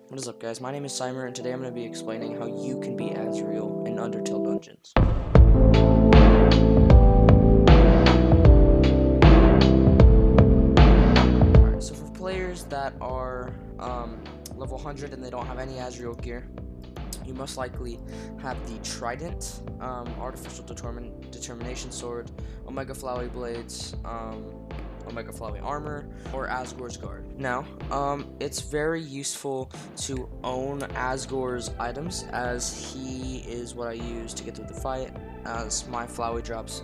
What is up, guys? My name is Cipher, and today I'm going to be explaining how you can be Asriel in Undertale Dungeons. Alright, so for players that are level 100 and they don't have any Asriel gear, you most likely have the Trident, Artificial Determination Sword, Omega Flowey Blades, Omega Flowey Armor, or Asgor's Guard. Now, it's very useful to own Asgor's items, as he is what I use to get through the fight, as my Flowey drops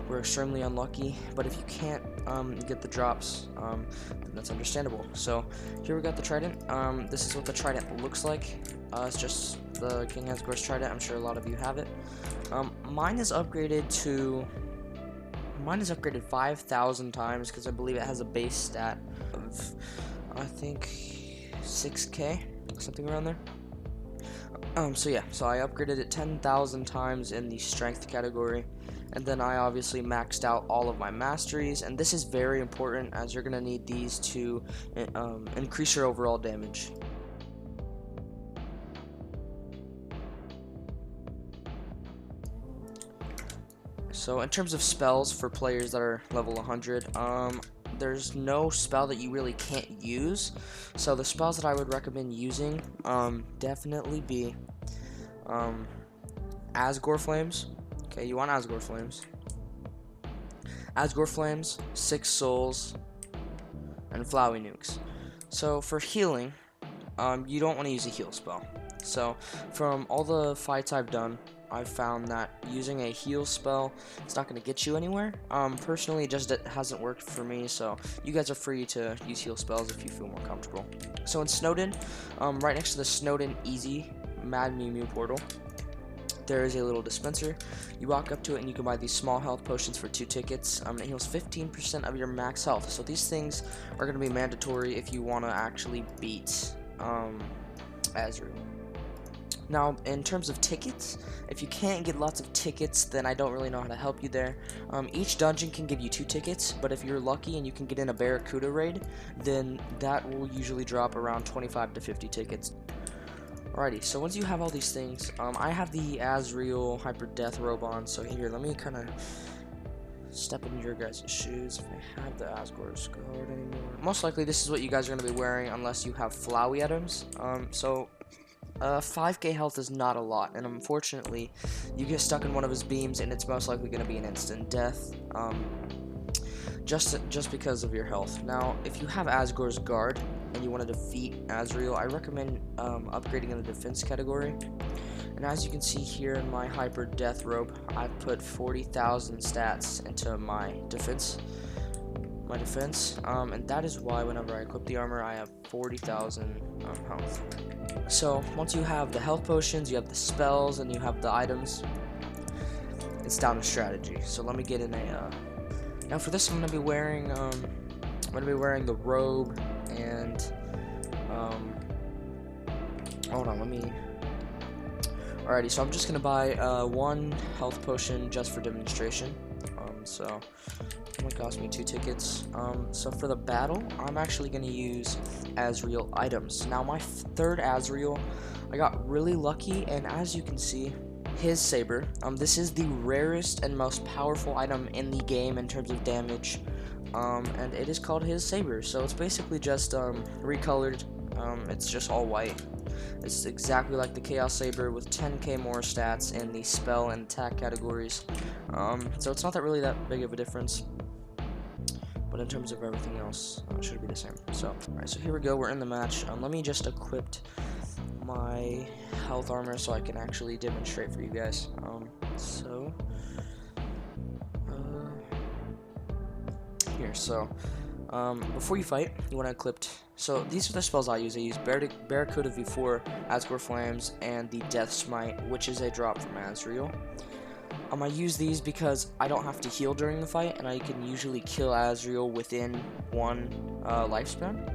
were extremely unlucky, but if you can't get the drops, then that's understandable. So, here we got the Trident. This is what the Trident looks like. It's just the King Asgor's Trident. I'm sure a lot of you have it. Mine is upgraded 5,000 times because I believe it has a base stat of, I think, 6k, something around there. So I upgraded it 10,000 times in the strength category, and then I obviously maxed out all of my masteries, and this is very important as you're going to need these to increase your overall damage. So in terms of spells for players that are level 100, there's no spell that you really can't use. So the spells that I would recommend using definitely be Asgore Flames. Okay, you want Asgore Flames. Asgore Flames, 6 Souls, and Flowey Nukes. So for healing, you don't want to use a heal spell. So from all the fights I've done, I've found that using a heal spell is not going to get you anywhere. Personally, it hasn't worked for me, so you guys are free to use heal spells if you feel more comfortable. So in Snowdin, right next to the Snowdin Easy Mad Mew Mew portal, there is a little dispenser. You walk up to it and you can buy these small health potions for 2 tickets. It heals 15% of your max health. So these things are going to be mandatory if you want to actually beat Asriel. Now, in terms of tickets, if you can't get lots of tickets, then I don't really know how to help you there. Each dungeon can give you 2 tickets, but if you're lucky and you can get in a Barracuda raid, then that will usually drop around 25 to 50 tickets. Alrighty, so once you have all these things, I have the Asriel HyperDeath robe on, so here, let me kind of step into your guys' shoes if I have the Asgor's Guard anymore. Most likely this is what you guys are going to be wearing unless you have Flowey items. 5k health is not a lot, and unfortunately, you get stuck in one of his beams, and it's most likely going to be an instant death, just because of your health. Now, if you have Asgor's Guard, and you want to defeat Asriel, I recommend upgrading in the defense category. And as you can see here in my Hyper Death robe, I've put 40,000 stats into my defense. And that is why whenever I equip the armor, I have 40,000 health. So once you have the health potions, you have the spells, and you have the items, it's down to strategy. So let me get in a. Now for this, I'm gonna be wearing the robe, and hold on, let me. Alrighty, so I'm just gonna buy 1 health potion just for demonstration. So it's gonna cost me 2 tickets. So for the battle, I'm actually gonna use Asriel items. Now my 3rd Asriel, I got really lucky, and as you can see, his saber. This is the rarest and most powerful item in the game in terms of damage. And it is called his saber. So it's basically just recolored. It's just all white. It's exactly like the Chaos Saber with 10k more stats in the spell and attack categories. So it's not really that big of a difference. But in terms of everything else, it should be the same. So, alright, so here we go. We're in the match. Let me just equip my health armor so I can actually demonstrate for you guys. Here, so before you fight, you want to equip. So these are the spells I use. I use Barracuda V4, Asgore Flames, and the Death Smite, which is a drop from Asriel. I use these because I don't have to heal during the fight, and I can usually kill Asriel within 1 lifespan.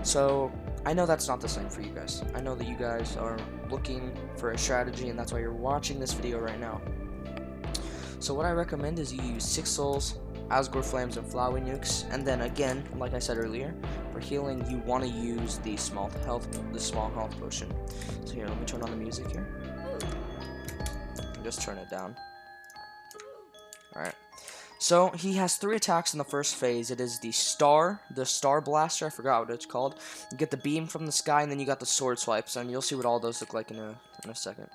So I know that's not the same for you guys. I know that you guys are looking for a strategy, and that's why you're watching this video right now. So what I recommend is you use 6 souls, Asgore Flames and Flowey Nukes, and then again, like I said earlier, for healing you want to use the small health potion. So here, let me turn on the music here. Just turn it down. Alright. So he has 3 attacks in the first phase. It is the Star Blaster, I forgot what it's called. You get the beam from the sky, and then you got the sword swipes, and you'll see what all those look like in a second.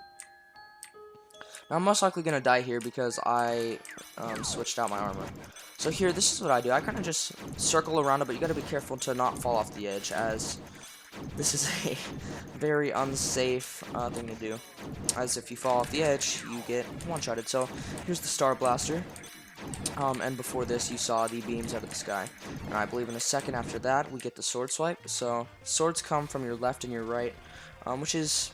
Now, I'm most likely going to die here because I switched out my armor. So here, this is what I do. I kind of just circle around it, but you got to be careful to not fall off the edge, as this is a very unsafe thing to do. As if you fall off the edge, you get one-shotted. So here's the Star Blaster. And before this, you saw the beams out of the sky. And I believe in a second after that, we get the sword swipe. So swords come from your left and your right, which is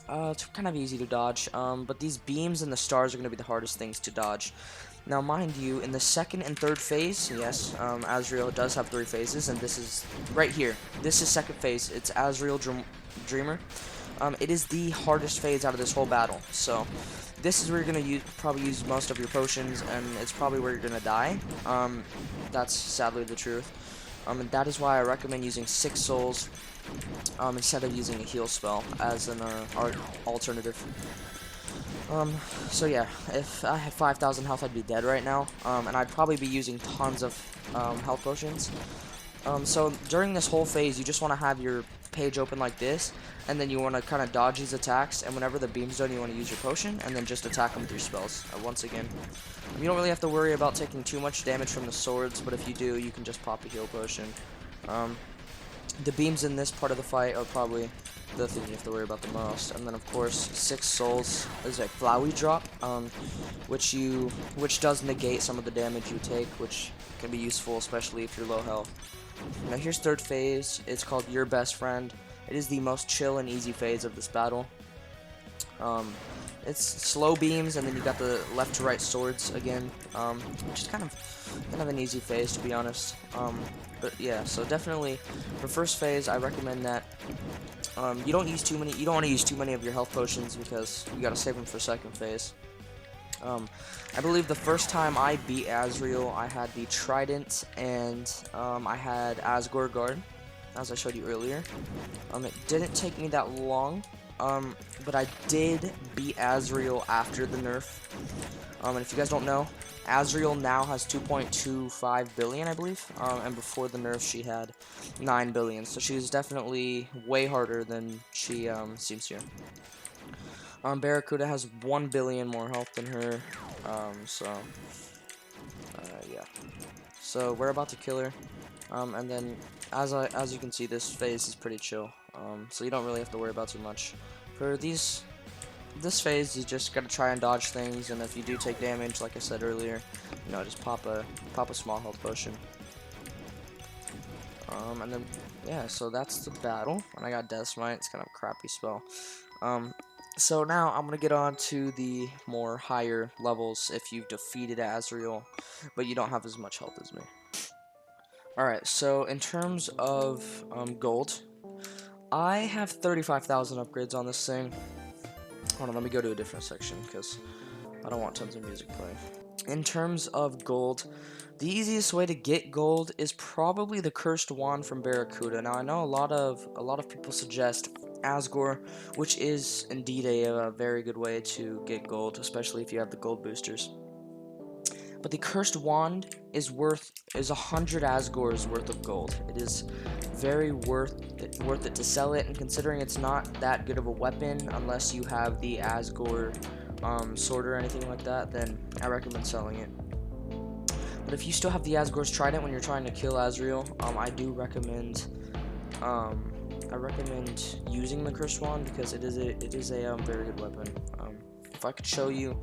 it's kind of easy to dodge, but these beams and the stars are going to be the hardest things to dodge. Now, mind you, in the second and third phase, yes, Asriel does have 3 phases, and this is right here. This is second phase. It's Asriel Dreamer. It is the hardest phase out of this whole battle. So this is where you're going to probably use most of your potions, and it's probably where you're going to die. That's sadly the truth. And that is why I recommend using 6 souls instead of using a heal spell as an alternative. So yeah, if I had 5,000 health, I'd be dead right now, and I'd probably be using tons of health potions. So during this whole phase, you just want to have your page open like this, and then you want to kind of dodge these attacks, and whenever the beam's done, you want to use your potion, and then just attack them with your spells. Once again, you don't really have to worry about taking too much damage from the swords, but if you do, you can just pop a heal potion. The beams in this part of the fight are probably the thing you have to worry about the most. And then of course 6 souls is a Flowey drop, which does negate some of the damage you take, which can be useful especially if you're low health. Now here's third phase. It's called Your Best Friend. It is the most chill and easy phase of this battle. It's slow beams, and then you got the left to right swords again, which is kind of an easy phase, to be honest. But yeah, so definitely for first phase, I recommend that you don't want to use too many of your health potions because you gotta save them for second phase. I believe the first time I beat Asriel, I had the Trident and I had Asgore Guard, as I showed you earlier. It didn't take me that long, but I did beat Asriel after the nerf. And if you guys don't know, Asriel now has 2.25 billion, I believe, and before the nerf she had 9 billion, so she's definitely way harder than she seems here. Barracuda has 1 billion more health than her, yeah. So we're about to kill her, and then as you can see, this phase is pretty chill, so you don't really have to worry about too much. For this phase, you just gotta try and dodge things, and if you do take damage, like I said earlier, you know, just pop a small health potion. And then yeah, so that's the battle, and I got Death Smite. It's kind of a crappy spell. So now I'm gonna get on to the more higher levels if you've defeated Asriel, but you don't have as much health as me. Alright, so in terms of gold, I have 35,000 upgrades on this thing. Hold on, let me go to a different section because I don't want tons of music playing. In terms of gold, the easiest way to get gold is probably the Cursed Wand from Barracuda. Now I know a lot of people suggest Asgore, which is indeed a very good way to get gold, especially if you have the gold boosters. But the Cursed Wand is 100 Asgores worth of gold. It is very worth it to sell it, and considering it's not that good of a weapon unless you have the Asgore sword or anything like that, then I recommend selling it. But if you still have the Asgore's Trident when you're trying to kill Asriel, I do recommend using the Cursed Wand because it is a very good weapon. If I could show you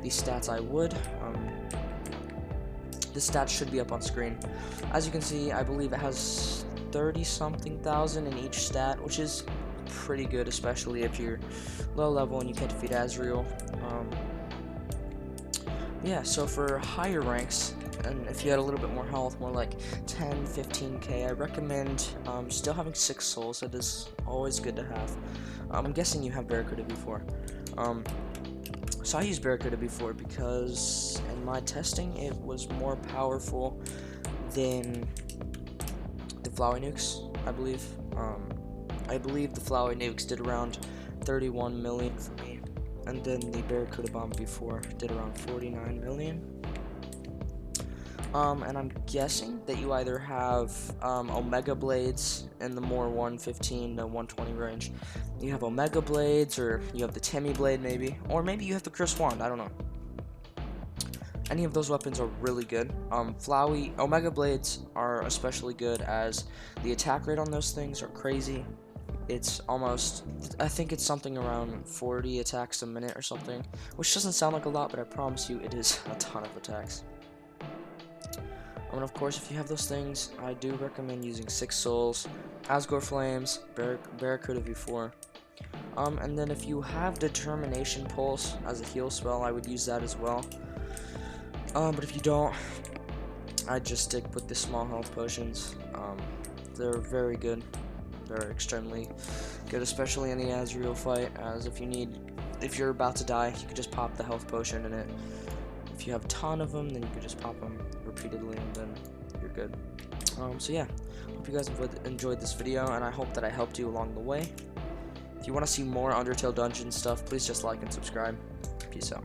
the stats, I would. The stats should be up on screen. As you can see, I believe it has 30-something thousand in each stat, which is pretty good, especially if you're low level and you can't defeat Asriel. Yeah, so for higher ranks, and if you had a little bit more health, more like 10, 15k, I recommend still having 6 souls. It is always good to have. I'm guessing you have Barracuda before. So I used Barracuda before because in my testing it was more powerful than the Flowey Nukes, I believe. I believe the Flowey Nukes did around 31 million for me, and then the Barracuda Bomb before did around 49 million. And I'm guessing that you either have Omega Blades in the more 115 to 120 range. You have Omega Blades, or you have the Timmy Blade maybe, or maybe you have the Curse Wand, I don't know. Any of those weapons are really good. Flowey Omega Blades are especially good as the attack rate on those things are crazy. It's almost, I think it's something around 40 attacks a minute or something, which doesn't sound like a lot, but I promise you it is a ton of attacks. And of course, if you have those things, I do recommend using 6 Souls, Asgore Flames, Barracuda V4. And then if you have Determination Pulse as a heal spell, I would use that as well. But if you don't, I'd just stick with the small health potions. They're very good. They're extremely good, especially in the Asriel fight, as if you're about to die, you could just pop the health potion in it. If you have a ton of them, then you could just pop them repeatedly, and then you're good. So yeah, hope you guys enjoyed this video, and I hope that I helped you along the way. If you want to see more Undertale Dungeons stuff, please just like and subscribe. Peace out.